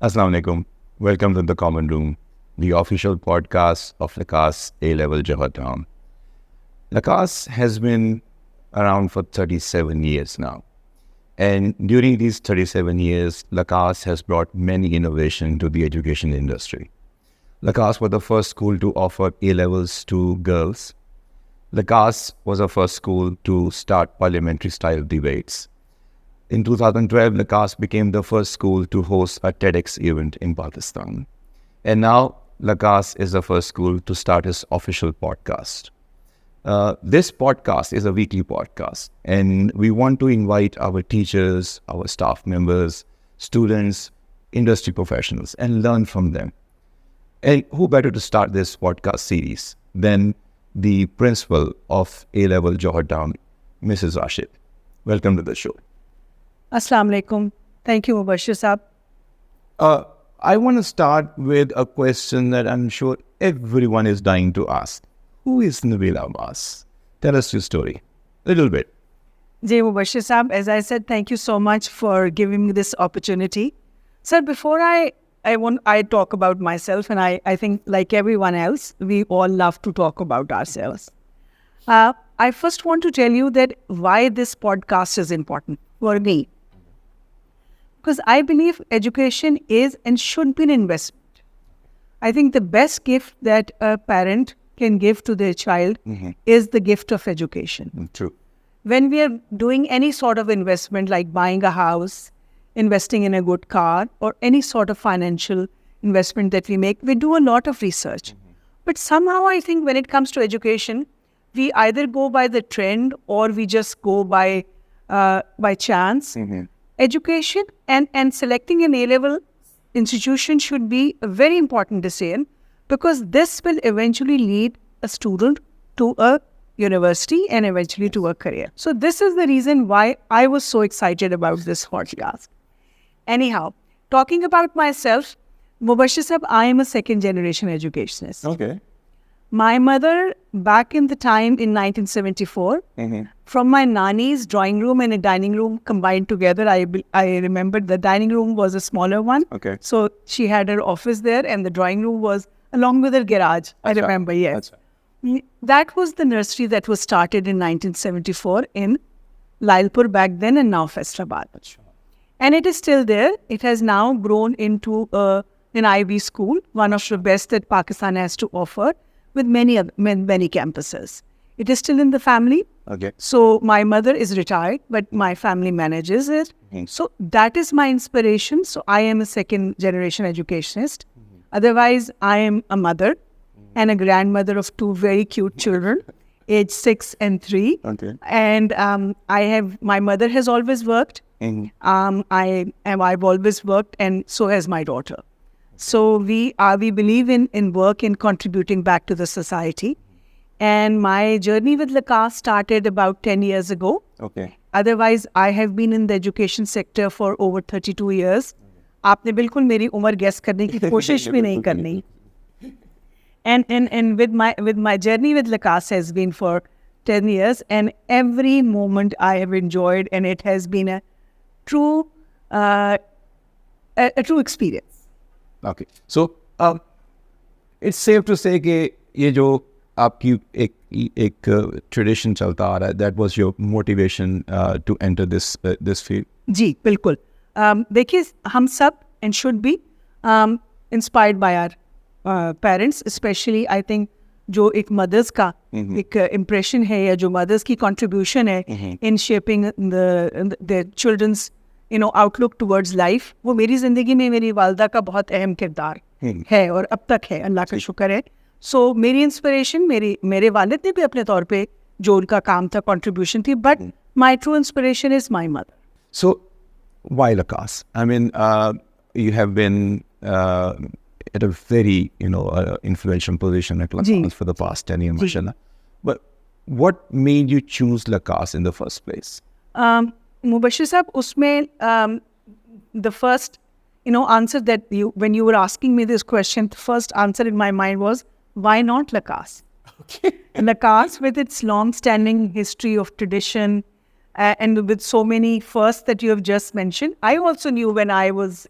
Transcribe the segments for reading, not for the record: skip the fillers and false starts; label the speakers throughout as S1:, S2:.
S1: Assalamu alaikum. Welcome to The Common Room, the official podcast of LACAS A-Level Johor Town. LACAS has been around for 37 years now. And during these 37 years, LACAS has brought many innovations to the education industry. LACAS was the first school to offer A-levels to girls. LACAS was the first school to start parliamentary-style debates. In 2012, LACAS became the first school to host a TEDx event in Pakistan. And now, LACAS is the first school to start its official podcast. This podcast is a weekly podcast, and we want to invite our teachers, our staff members, students, industry professionals, and learn from them. And who better to start this podcast series than the principal of A-Level Johor Town, Mrs. Rashid. Welcome to the show.
S2: Assalamu alaikum. Thank you, Mubashir Saab.
S1: I want to start with a question that I'm sure everyone is dying to ask. Who is Nabil Abbas? Tell us your story, a little bit.
S2: Jai Mubashir Saab, as I said, thank you so much for giving me this opportunity. Sir, before I talk about myself, and I think like everyone else, we all love to talk about ourselves. I first want to tell you that why this podcast is important for me. Because I believe education is and should be an investment. I think the best gift that a parent can give to their child is the gift of education.
S1: True.
S2: When we are doing any sort of investment like buying a house, investing in a good car, or any sort of financial investment that we make, we do a lot of research. But somehow I think when it comes to education, we either go by the trend or we just go by chance. Education and selecting an A-level institution should be a very important decision, because this will eventually lead a student to a university and eventually to a career. So this is the reason why I was so excited about this podcast. Anyhow, talking about myself, Mubashir Saab, I am a second generation educationist.
S1: Okay.
S2: My mother, back in the time in 1974, from my nanny's drawing room and a dining room combined together, I remembered the dining room was a smaller one.
S1: Okay.
S2: So she had her office there and the drawing room was along with her garage. I remember, yes. That was the nursery that was started in 1974 in Lailpur back then and now Faisalabad. And it is still there. It has now grown into an IB school, one of the best that Pakistan has to offer, with many campuses. It is still in the family.
S1: Okay.
S2: So my mother is retired, but my family manages it. So that is my inspiration. So I am a second generation educationist. Otherwise, I am a mother and a grandmother of two very cute children, age 6 and 3.
S1: Okay.
S2: And my mother has always worked. I've always worked, and so has my daughter. So we believe in work and contributing back to the society. And my journey with LACAS started about 10 years ago.
S1: Okay.
S2: Otherwise, I have been in the education sector for over 32 years. आपने बिल्कुल मेरी उम्र guess करने की कोशिश भी नहीं करनी. And with my journey with LACAS has been for 10 years, and every moment I have enjoyed, and it has been a true experience.
S1: Okay. So, it's safe to say कि ये जो आपकी एक tradition चलता आ रहा है, that was your motivation to enter this field.
S2: जी बिल्कुल. देखिए, हम सब and should be inspired by our parents, especially I think जो एक mothers का एक impression है, या जो mothers की contribution है in shaping the children's outlook towards life, वो मेरी जिंदगी में मेरी वालदा का बहुत अहम किरदार है और अब तक है, अल्लाह का शुक्र है. So मेरी इंस्पिरेशन मेरे वालिद ने भी अपने तौर पे जो उनका काम था, कंट्रीब्यूशन थी, but my true inspiration is my mother.
S1: So why LACAS? I mean, you have been at a very influential position at LACAS for the past 10 years, mashallah. But what made you choose LACAS in the first place?
S2: Mubashir Saab, usme the first answer that when you were asking me this question, the first answer in my mind was, why not LACAS?
S1: Okay.
S2: LACAS, with its long-standing history of tradition and with so many firsts that you have just mentioned, I also knew when I was,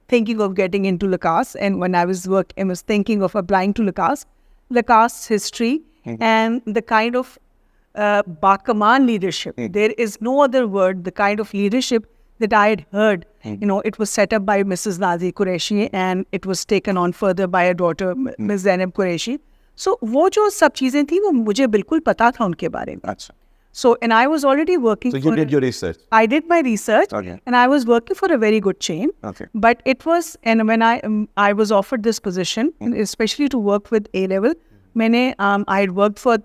S2: thinking of getting into LACAS, and when I was thinking of applying to LACAS history and the kind of Bakaman leadership. There is no other word, the kind of leadership that I had heard. It was set up by Mrs. Nazi Qureshi and it was taken on further by her daughter, Ms. Zainab Qureshi. So वो जो सब चीज़ें थी वो मुझे बिल्कुल पता था उनके बारे में. So, and I was already working.
S1: So you did your research.
S2: I did my research, and I was working for a very good chain. But it was, and when I was offered this position, especially to work with A level, I had worked for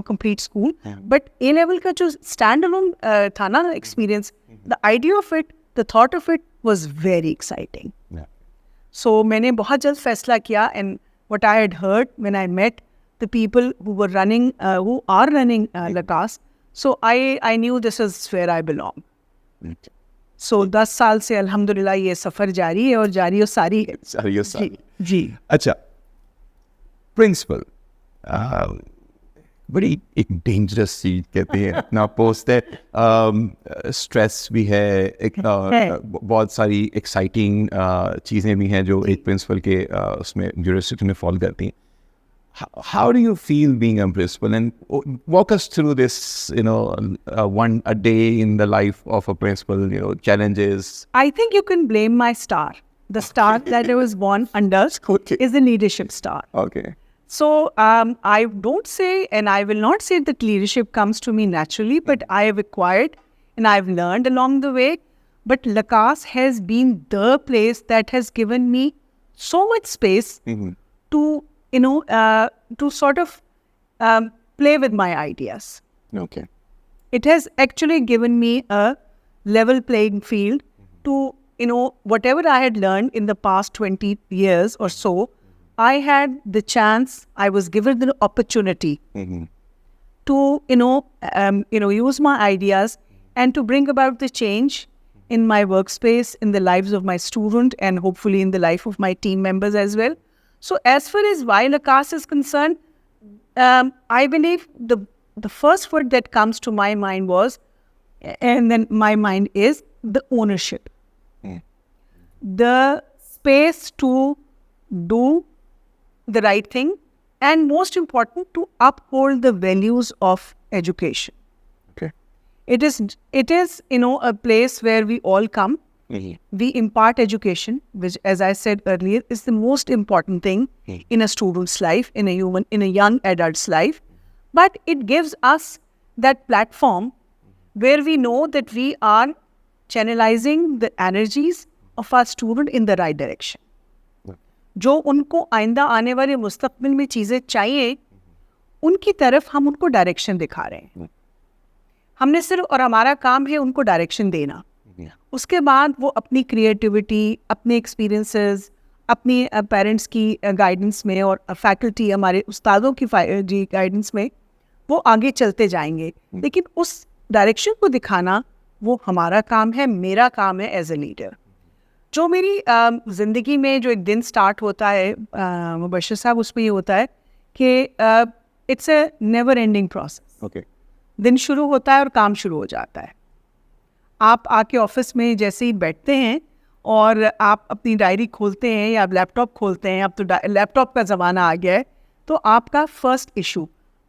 S2: complete school. But A level का जो standalone था ना experience, the idea of it, the thought of it was very exciting. So मैंने बहुत जल्द फैसला किया, and what I had heard when I met the people who are running LACAS, so I knew this is where I belong. So 10 साल से अल्हम्दुलिल्लाह ये सफ़र जारी है और जारी और सारी है. जी.
S1: अच्छा, प्रिंसिपल बड़ी एक डेंजरस चीज कहते हैं अपना पोस्ट है. स्ट्रेस भी है, एक बहुत सारी एक्साइटिंग चीज़ें भी हैं जो एक प्रिंसिपल के उसमें जुरिस्डिक्शन में फॉल करती हैं. How do you feel being a principal? And walk us through this, a day in the life of a principal, challenges.
S2: I think you can blame my star. The star that I was born under is the leadership star.
S1: Okay.
S2: So I don't say, and I will not say that leadership comes to me naturally, but I have acquired and I've learned along the way. But LACAS has been the place that has given me so much space to to sort of play with my ideas.
S1: Okay.
S2: It has actually given me a level playing field to, whatever I had learned in the past 20 years or so, I had the chance, I was given the opportunity to, use my ideas and to bring about the change in my workspace, in the lives of my student, and hopefully in the life of my team members as well. So as far as why LACAS is concerned, I believe the first word that comes to my mind was, and then my mind is, the ownership. The space to do the right thing, and most important, to uphold the values of education.
S1: Okay.
S2: It is a place where we all come. We impart education, which, as I said earlier, is the most important thing in a student's life, in a young adult's life. But it gives us that platform where we know that we are channelizing the energies of our student in the right direction. जो उनको आइंदा आने वाले मुस्तकबिल में चीज़ें चाहिए, उनकी तरफ हम उनको डायरेक्शन दिखा रहे हैं. हमने सिर्फ, और हमारा काम है उनको डायरेक्शन देना. उसके बाद वो अपनी क्रिएटिविटी, अपने एक्सपीरियंसेस, अपनी पेरेंट्स की गाइडेंस में और फैकल्टी, हमारे उस्तादों की गाइडेंस में वो आगे चलते जाएंगे. लेकिन उस डायरेक्शन को दिखाना वो हमारा काम है, मेरा काम है एज ए लीडर. जो मेरी ज़िंदगी में जो एक दिन स्टार्ट होता है मुबश्शिर साहब, उसमें ये होता है कि it's a never ending process.
S1: Okay.
S2: दिन शुरू होता है और काम शुरू हो जाता है. आप आके ऑफिस में जैसे ही बैठते हैं और आप अपनी डायरी खोलते हैं या लैपटॉप खोलते हैं, अब तो लैपटॉप का ज़माना आ गया है, तो आपका first issue,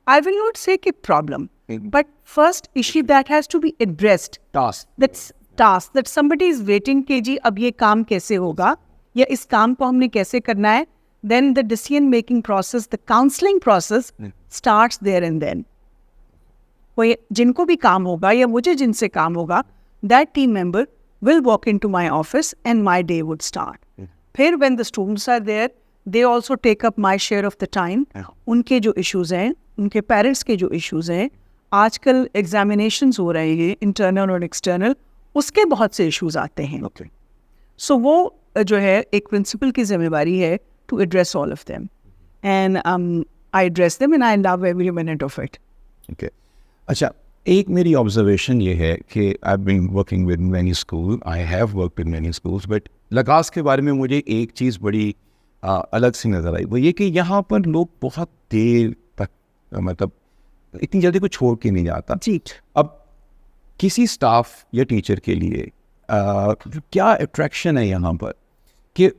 S2: I will not say कि problem, but first issue that has to be addressed, task that somebody is waiting कि जी अब ये काम कैसे होगा या इस काम को हमने कैसे करना है. Then the decision making process, the counselling process starts there and then. वो जिनको भी काम होगा या मुझे जिनसे काम होगा, that team member will walk into my office and my day would start. फिर when the students are there, they also take up my share of the time. उनके जो issues हैं, उनके parents के जो issues हैं, आजकल examinations हो रहे हैं internal और external, उसके बहुत से issues आते हैं.
S1: Okay.
S2: So वो जो है एक principal की जिम्मेवारी है to address all of them. And I address them and I love every minute of it.
S1: Okay. अच्छा, एक मेरी ऑब्जर्वेशन ये है कि I been working with many school, I have work with many schools, but LACAS के बारे में मुझे एक चीज़ बड़ी अलग सी नज़र आई. वो ये कि यहाँ पर लोग बहुत देर तक, मतलब इतनी जल्दी को छोड़ के नहीं जाता.
S2: जी.
S1: अब किसी स्टाफ या टीचर के लिए क्या अट्रैक्शन है यहाँ पर कि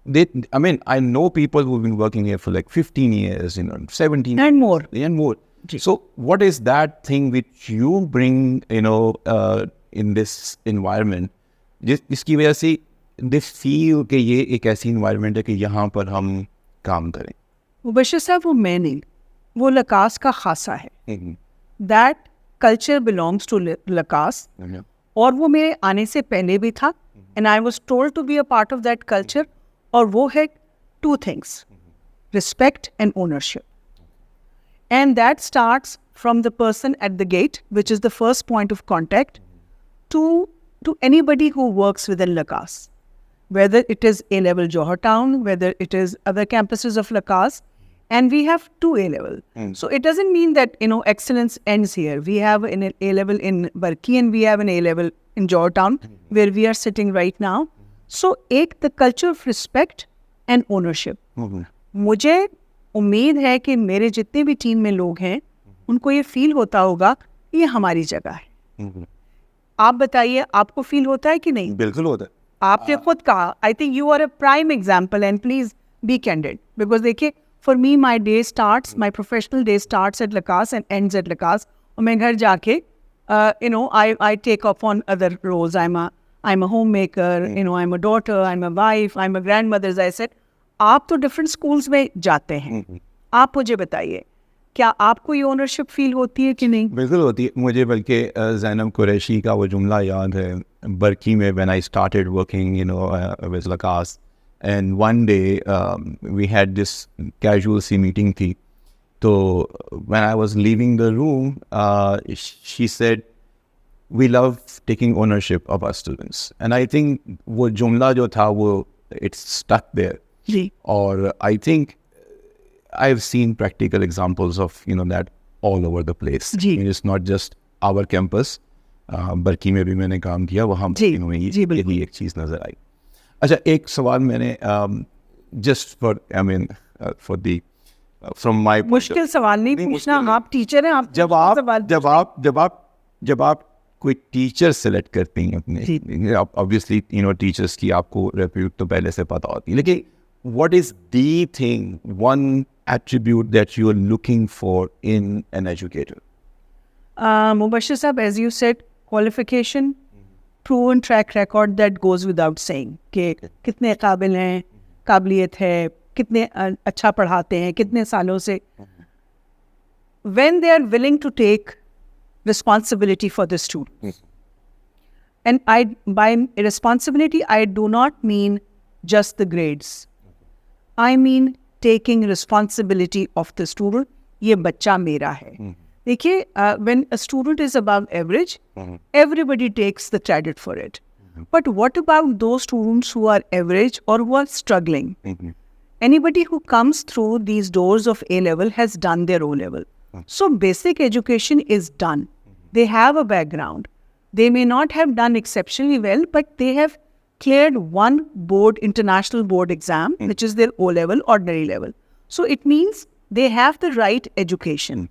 S1: I mean, I know people who've been working here for like 15 years, 17
S2: And more.
S1: and more. So what is that thing which you bring, in this environment, जिसकी वजह से they feel कि ये एक ऐसी environment है कि यहाँ पर हम काम करें?
S2: मुबश्शिर साहब, वो मैं नहीं, वो लकास का खासा है. That culture belongs to लकास, और वो मेरे आने से पहले भी था, and I was told to be a part of that culture. और वो है two things, respect and ownership. And that starts from the person at the gate, which is the first point of contact, to anybody who works within LACAS. Whether it is A-level Johor Town, whether it is other campuses of LACAS, and we have 2 A-level. So it doesn't mean that, excellence ends here. We have an A-level in Barki and we have an A-level in Johor Town, where we are sitting right now. So, एक the culture of respect and ownership. मुझे उम्मीद है कि मेरे जितने भी team में लोग हैं, उनको ये फील होता होगा कि ये हमारी जगह है. आप बताइए, आपको फील होता है कि नहीं?
S1: बिल्कुल होता है.
S2: आपने खुद कहा, I think you are a prime example, and please be candid, because देखिए, for me my day starts, my professional day starts at लकास एंड एंड्स एट लकास. और मैं घर जाके I take up on other roles. I'm a homemaker, I'm a daughter, I'm a wife, I'm a grandmother, as I said. आप तो different schools में जाते हैं. आप मुझे बताइए, क्या आपको ये ओनरशिप फील होती है कि नहीं?
S1: बिल्कुल होती है. मुझे बल्कि ज़ैनब कुरैशी का वो जुमला याद है बरकी में, when I started working, with लकास, and one day we had this casual C meeting थी. So when I was leaving the room, she said, we love taking ownership of our students. And I think वो जुमला जो था वो it's stuck there.
S2: जी.
S1: और I think I've seen practical examples of that all over the place.
S2: Ji.
S1: It's not just our campus. बरकी में भी मैंने काम किया, वहाँ यही एक चीज़ नज़र आई. अच्छा, एक सवाल मैंने just for for the from my
S2: मुश्किल सवाल नहीं पूछना, आप टीचर हैं. आप
S1: जब आप कोई टीचर सेलेक्ट करते हैं अपने, ऑब्वियसली टीचर्स की आपको रेप्यूट तो पहले से पता होती है, लेकिन what is the thing, one attribute that you are looking for in an educator?
S2: Mubashir साहब, as you said, qualification, proven track record, that goes without saying कि कितने काबिल हैं, काबिलियत है, कितने अच्छा पढ़ाते हैं, कितने सालों से. When they are willing to take responsibility for the student. And by responsibility, I do not mean just the grades. I mean taking responsibility of the student. ये बच्चा मेरा है. देखिए, when a student is above average, everybody takes the credit for it. But what about those students who are average or who are struggling? Anybody who comes through these doors of A-level has done their O-level. So basic education is done. They have a background. They may not have done exceptionally well, but they have cleared one international board exam, which is their O-level, ordinary level. So it means they have the right education.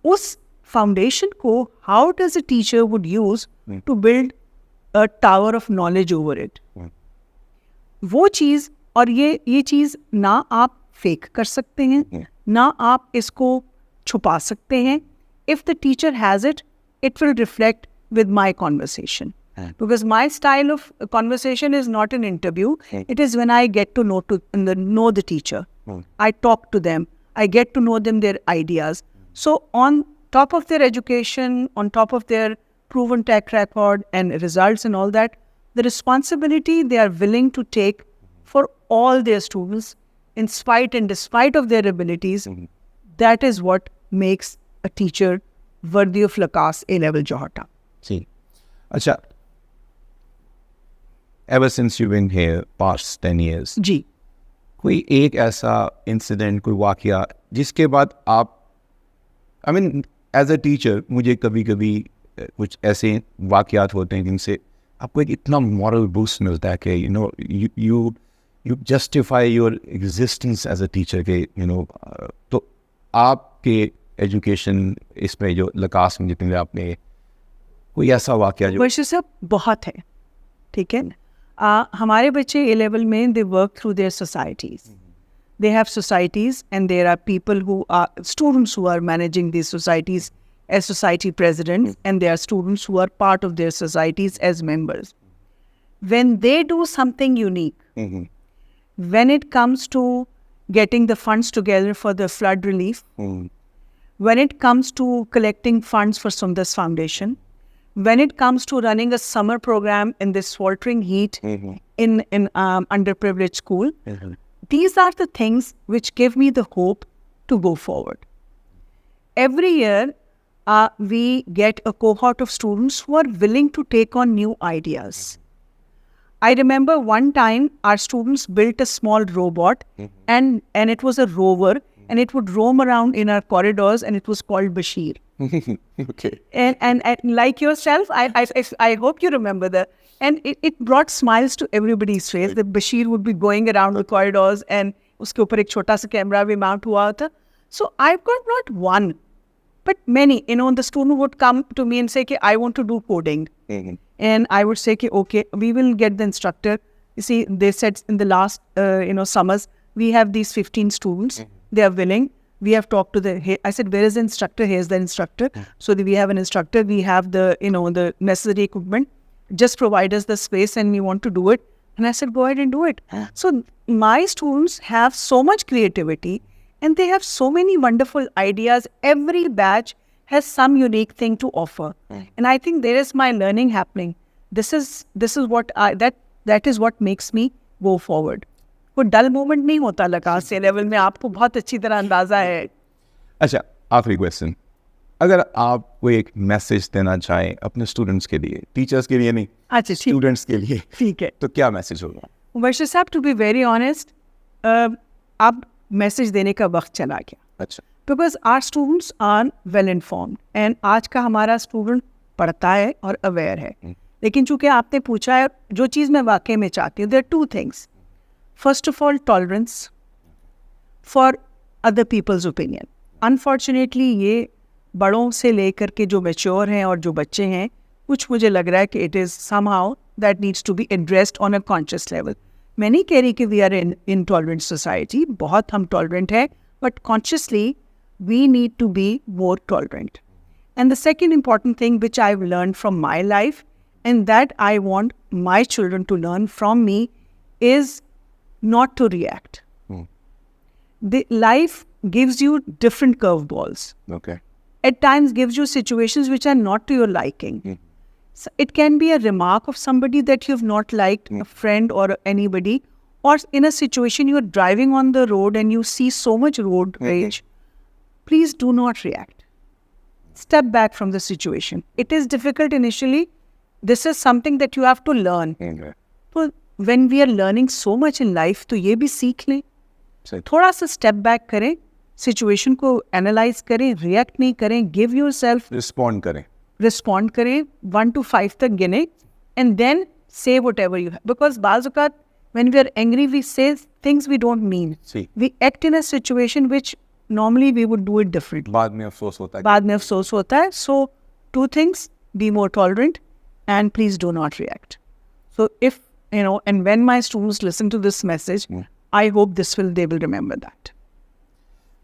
S2: Us foundation ko, how does a teacher would use to build a tower of knowledge over it? वो चीज़, और ये चीज़ ना आप fake कर सकते हैं, ना आप इसको छुपा सकते हैं. If the teacher has it, it will reflect with my conversation. Because my style of conversation is not an interview. It is when I get to know the teacher. I talk to them. I get to know them, their ideas. So on top of their education, on top of their proven track record and results and all that, the responsibility they are willing to take for all their students, in spite and despite of their abilities, that is what makes a teacher worthy of LACAS A-level Johor Town.
S1: See, अच्छा, ever since you've been here past 10 years,
S2: जी,
S1: कोई एक ऐसा incident, कोई वाकया जिसके बाद आप, I mean, as a teacher, मुझे कभी कभी कुछ ऐसे वाकयात होते हैं जिनसे आपको एक इतना moral boost मिलता है कि you justify your existence as a teacher के तो आपके एजुकेशन इसमें जो लकास में जितने आपने कोई ऐसा वाकया जो
S2: वर्षा साहब बहुत है. ठीक है. हमारे बच्चे A level में they work through their societies. They have societies and there are people who are students who are managing these societies as society presidents and there are students who are part of their societies as members. When they do something unique, when it comes to getting the funds together for the flood relief, when it comes to collecting funds for Sundar's Foundation, when it comes to running a summer program in this sweltering heat in underprivileged school, these are the things which give me the hope to go forward. Every year, we get a cohort of students who are willing to take on new ideas. I remember one time our students built a small robot and it was a rover and it would roam around in our corridors and it was called Bashir.
S1: Okay.
S2: And like yourself, I hope you remember that. And it brought smiles to everybody's face. The Bashir would be going around the corridors and uske upar ek chota sa camera bhi mount hua tha. So I've got not one, but many. The student would come to me and say, I want to do coding. And I would say, okay, we will get the instructor. You see, they said in the last, summers, we have these 15 students. They are willing. We have talked to I said, where is the instructor? Here's the instructor. So we have an instructor. We have the necessary equipment. Just provide us the space and we want to do it. And I said, go ahead and do it. So my students have so much creativity and they have so many wonderful ideas. Every batch has some unique thing to offer. And I think there is my learning happening. This is what that is what makes me go forward. कोई डल moment नहीं होता लकास से level में, आपको बहुत अच्छी तरह अंदाजा है.
S1: अच्छा, आखिरी क्वेश्चन, अगर आप कोई एक मैसेज देना चाहें अपने स्टूडेंट्स के लिए, टीचर्स के लिए नहीं,
S2: अच्छा
S1: स्टूडेंट्स के लिए,
S2: ठीक है,
S1: तो क्या मैसेज होगा?
S2: वर्षा साहब, टू बी वेरी ऑनेस्ट, अब मैसेज देने का वक्त चला गया.
S1: अच्छा,
S2: because our students are well informed and आज का हमारा स्टूडेंट पढ़ता है और अवेयर है. लेकिन चूंकि आपने पूछा है, जो चीज़ मैं वाकई में चाहती हूँ, there are two things. First of all, tolerance for other people's opinion. Unfortunately, ये बड़ों से लेकर के जो mature हैं और जो बच्चे हैं, कुछ मुझे लग रहा है कि it is somehow that needs to be addressed on a conscious level. मैं नहीं कह रही कि we are in intolerant society, बहुत हम tolerant हैं, but consciously we need to be more tolerant. And the second important thing which I've learned from my life and that I want my children to learn from me is not to react. The life gives you different curveballs.
S1: Okay.
S2: At times gives you situations which are not to your liking. So it can be a remark of somebody that you've not liked, a friend or anybody, or in a situation you're driving on the road and you see so much road rage. Please do not react. Step back from the situation. It is difficult initially. This is something that you have to learn. So, when we are learning so much in life, तो ये भी सीख लें. थोड़ा सा step back करें, situation को analyse करें, रिएक्ट नहीं करें, गिव योरसेल्फ, रिस्पॉन्ड करें, 1 to 5 तक गिने, and then say whatever you have. Because बाज़ औक़ात when we are angry, we say things we don't mean. We act in a situation which normally we would do it differently.
S1: बाद में अफसोस
S2: होता है. So 2 things: be more tolerant and please do not react. So if and when my students listen to this message, I hope they will remember that.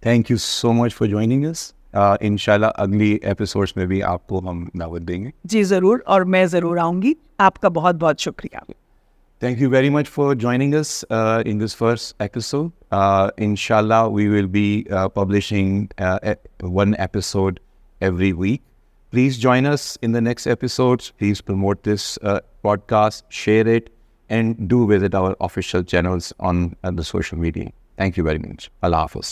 S1: Thank you so much for joining us. इंशाल्लाह अगली episodes में भी आपको हम दावत देंगे.
S2: जी ज़रूर, और मैं ज़रूर आऊँगी. आपका बहुत बहुत शुक्रिया.
S1: Thank you very much for joining us in this first episode. Inshallah, we will be publishing one episode every week. Please join us in the next episodes. Please promote this podcast, share it, and do visit our official channels on the social media. Thank you very much. Allah Hafiz.